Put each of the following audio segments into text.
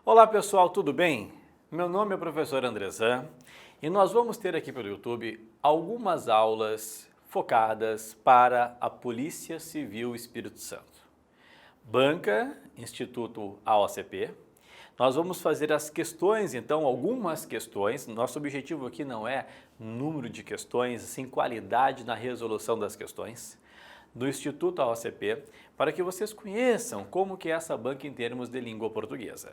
Olá pessoal, tudo bem? Meu nome é o professor Andrezan e nós vamos ter aqui pelo YouTube algumas aulas focadas para a Polícia Civil Espírito Santo. Banca, Instituto AOCP. Nós vamos fazer as questões, então, algumas questões. Nosso objetivo aqui não é número de questões, sim qualidade na resolução das questões do Instituto AOCP, para que vocês conheçam como que é essa banca em termos de língua portuguesa.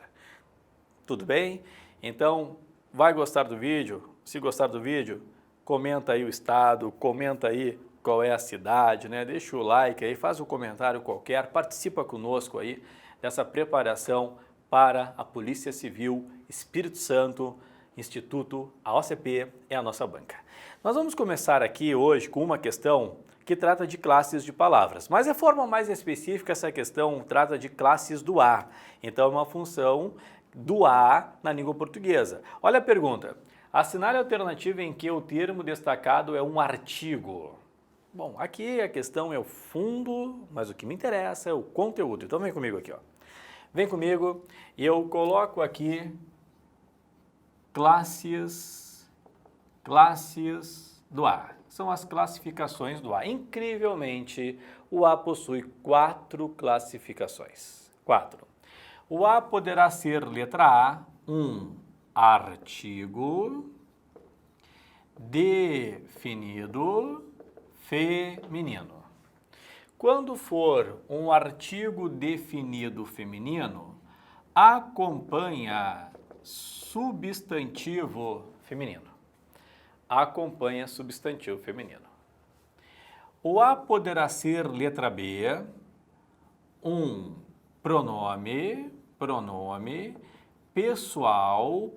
Tudo bem? Então, vai gostar do vídeo? Se gostar do vídeo, comenta aí o estado, comenta aí qual é a cidade, né? Deixa o like aí, faz um comentário qualquer, participa conosco aí dessa preparação para a Polícia Civil Espírito Santo, Instituto AOCP é a nossa banca. Nós vamos começar aqui hoje com uma questão que trata de classes de palavras, mas de forma mais específica essa questão trata de classes do A, então é uma função do A na língua portuguesa. Olha a pergunta, assinale a alternativa em que o termo destacado é um artigo. Bom, aqui a questão é o fundo, mas o que me interessa é o conteúdo, então vem comigo aqui, ó. Vem comigo e eu coloco aqui classes do A. São as classificações do A. Incrivelmente, o A possui 4 classificações. 4. O A poderá ser, letra A, um artigo definido feminino. Quando for um artigo definido feminino, acompanha substantivo feminino. Acompanha substantivo feminino. O A poderá ser, letra B, um pronome pessoal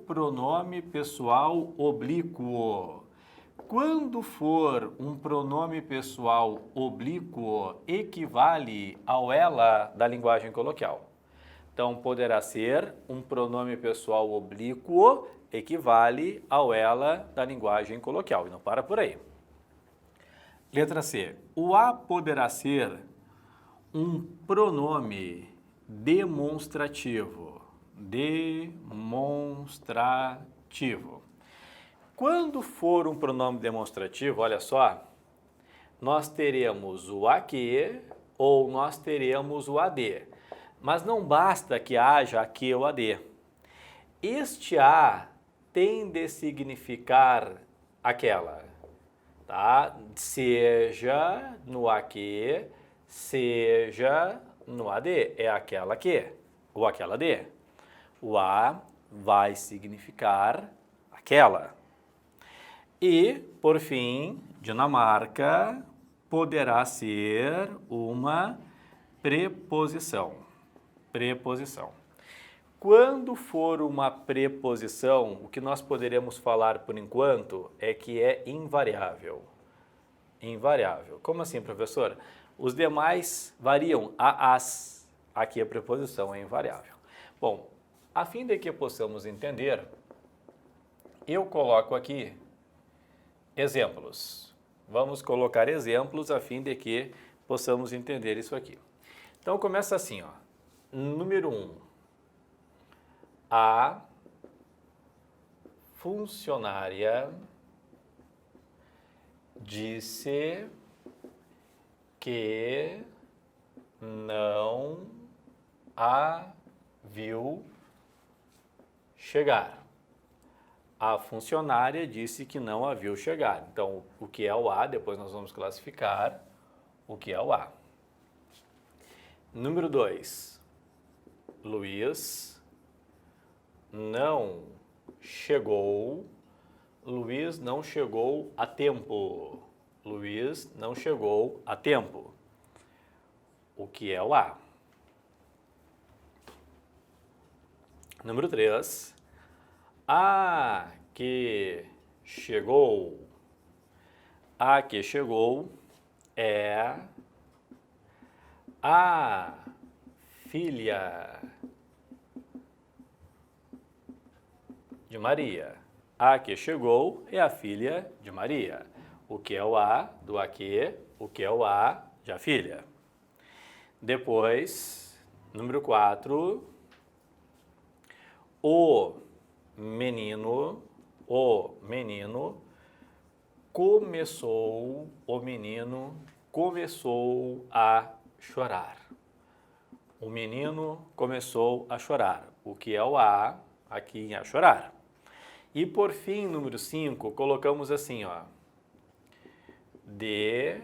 oblíquo. Quando for um pronome pessoal oblíquo, equivale ao ela da linguagem coloquial. Então, poderá ser um pronome pessoal oblíquo, equivale ao ela da linguagem coloquial. E não para por aí. Letra C. O A poderá ser um pronome demonstrativo. Quando for um pronome demonstrativo, olha só, nós teremos o AQ ou nós teremos o AD. Mas não basta que haja AQ ou AD. Este A tem de significar aquela, tá? Seja no AQ, seja no AD. É aquela que ou aquela D. O A vai significar aquela. E, por fim, Dinamarca poderá ser uma preposição. Preposição. Quando for uma preposição, o que nós poderemos falar por enquanto é que é invariável. Invariável. Como assim, professor? Os demais variam a as. Aqui a preposição é invariável. Bom, a fim de que possamos entender, eu coloco aqui exemplos. Vamos colocar exemplos a fim de que possamos entender isso aqui. Então começa assim, ó. Número 1. A funcionária disse que não a viu chegar. A funcionária disse que não a viu chegar. Então, o que é o A? Depois nós vamos classificar o que é o A. Número 2. Luiz não chegou. Luiz não chegou a tempo. Luiz não chegou a tempo. O que é o A? Número 3. A que chegou. A que chegou é a filha de Maria. A que chegou é a filha de Maria. O que é o A do aqui? O que é o A de a filha? Depois, número 4. o menino começou a chorar. O menino começou a chorar. O que é o a aqui em a chorar. E por fim, número 5, colocamos assim, ó. Dê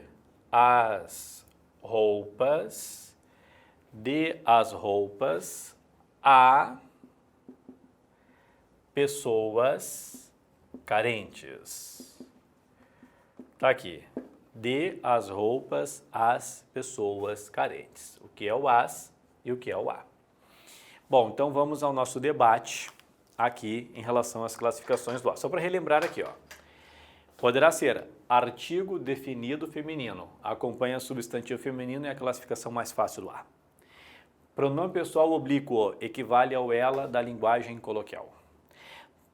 as roupas a pessoas carentes. Tá aqui. Dê as roupas às pessoas carentes. O que é o as e o que é o a. Bom, então vamos ao nosso debate aqui em relação às classificações do a. Só para relembrar aqui, ó. Poderá ser artigo definido feminino. Acompanha substantivo feminino e a classificação mais fácil do a. Pronome pessoal oblíquo equivale ao ela da linguagem coloquial.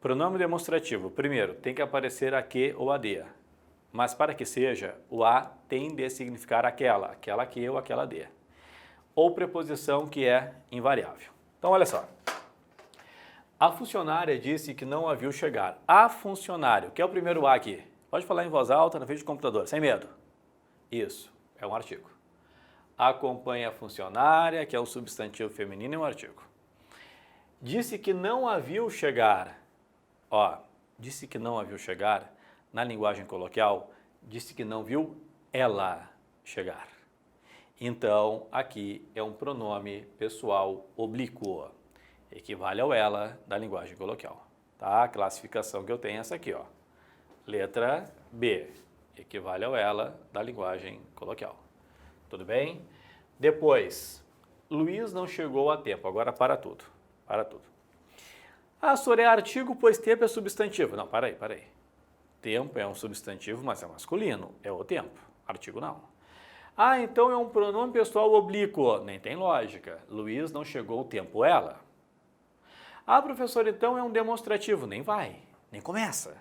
Pronome demonstrativo. Primeiro, tem que aparecer a que ou a de. Mas para que seja, o a tem de significar aquela que ou aquela de. Ou preposição que é invariável. Então, olha só. A funcionária disse que não a viu chegar. A funcionário, que é o primeiro a aqui. Pode falar em voz alta na frente do computador, sem medo. Isso, é um artigo. Acompanha a funcionária, que é o substantivo feminino, é um artigo. Disse que não a viu chegar. Ó, disse que não a viu chegar, na linguagem coloquial, disse que não viu ela chegar. Então, aqui é um pronome pessoal oblíquo. Equivale ao ela da linguagem coloquial. Tá? A classificação que eu tenho é essa aqui, ó. Letra B. Equivale ao ela da linguagem coloquial. Tudo bem? Depois, Luiz não chegou a tempo. Agora para tudo. Para tudo. Ah, Sor, é artigo, pois tempo é substantivo. Não, para aí. Tempo é um substantivo, mas é masculino. É o tempo. Artigo não. Ah, então é um pronome pessoal oblíquo. Nem tem lógica. Luiz não chegou ao tempo, ela. Ah, professor, então é um demonstrativo. Nem vai. Nem começa.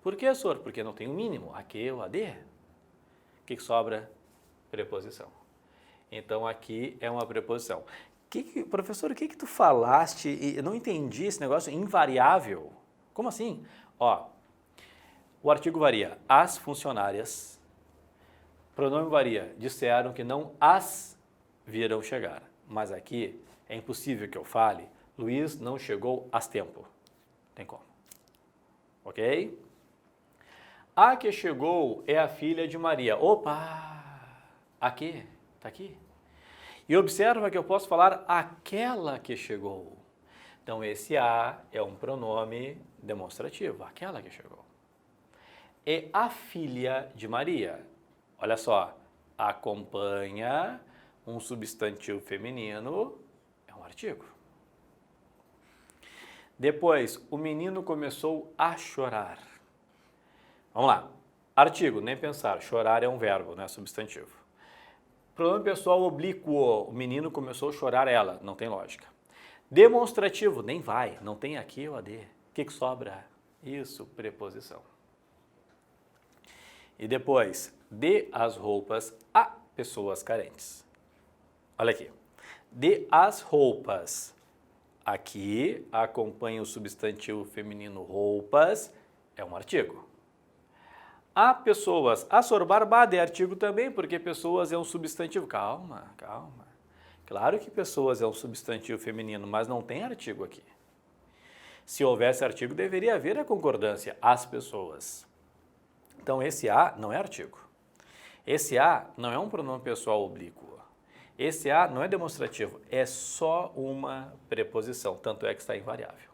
Por quê, Sor? Porque não tem o mínimo. A que ou a de. O que sobra? Preposição. Então, aqui é uma preposição. Professor, o que tu falaste? Eu não entendi esse negócio invariável. Como assim? Ó, o artigo varia. As funcionárias. Pronome varia. Disseram que não as viram chegar. Mas aqui é impossível que eu fale. Luiz não chegou a tempo. Tem como. Ok? A que chegou é a filha de Maria. Opa! Aqui. Tá aqui. E observa que eu posso falar aquela que chegou. Então, esse a é um pronome demonstrativo, aquela que chegou. E a filha de Maria. Olha só, acompanha um substantivo feminino, é um artigo. Depois, o menino começou a chorar. Vamos lá. Artigo, nem pensar, chorar é um verbo, não é substantivo. Pronome pessoal oblíquo, o menino começou a chorar ela, não tem lógica. Demonstrativo, nem vai, não tem aqui ou a de. O que sobra? Isso, preposição. E depois, dê as roupas a pessoas carentes. Olha aqui. Dê as roupas. Aqui, acompanha o substantivo feminino roupas, é um artigo. A pessoas, a Sor Barbada é artigo também, porque pessoas é um substantivo. Calma. Claro que pessoas é um substantivo feminino, mas não tem artigo aqui. Se houvesse artigo, deveria haver a concordância, as pessoas. Então, esse a não é artigo. Esse a não é um pronome pessoal oblíquo. Esse a não é demonstrativo, é só uma preposição, tanto é que está invariável.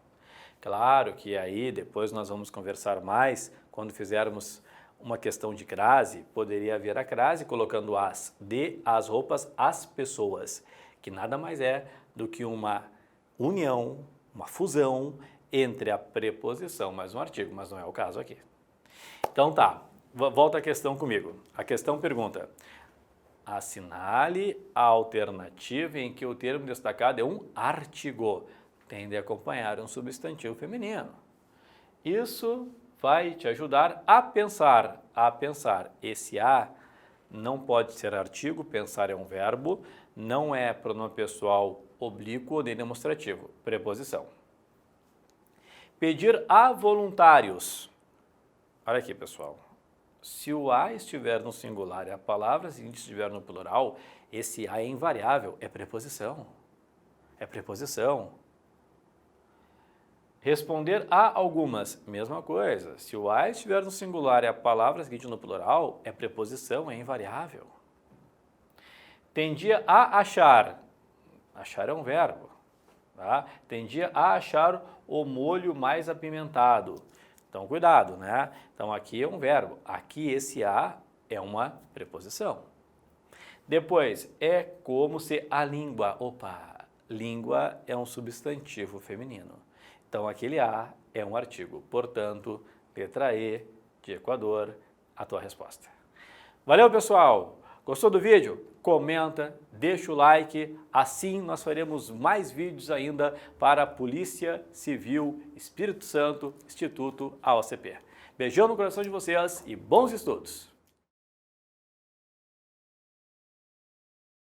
Claro que aí depois nós vamos conversar mais quando fizermos uma questão de crase, poderia haver a crase colocando as, dê as roupas às pessoas, que nada mais é do que uma união, uma fusão entre a preposição mais um artigo, mas não é o caso aqui. Então tá, volta a questão comigo. A questão pergunta, assinale a alternativa em que o termo destacado é um artigo, tem de acompanhar um substantivo feminino. Isso vai te ajudar a pensar. Esse a não pode ser artigo, pensar é um verbo, não é pronome pessoal oblíquo nem demonstrativo, preposição. Pedir a voluntários. Olha aqui, pessoal. Se o a estiver no singular e a palavra seguinte estiver no plural, esse a é invariável, é preposição. É preposição. Responder a algumas, mesma coisa. Se o a estiver no singular e a palavra seguinte no plural, é preposição, é invariável. Tendia a achar. Achar é um verbo. Tá? Tendia a achar o molho mais apimentado. Então, cuidado, né? Então, aqui é um verbo. Aqui, esse a é uma preposição. Depois, é como se a língua... Opa! Língua é um substantivo feminino. Então, aquele a é um artigo. Portanto, letra E de Equador, a tua resposta. Valeu, pessoal! Gostou do vídeo? Comenta, deixa o like, assim nós faremos mais vídeos ainda para a Polícia Civil Espírito Santo, Instituto AOCP. Beijão no coração de vocês e bons estudos!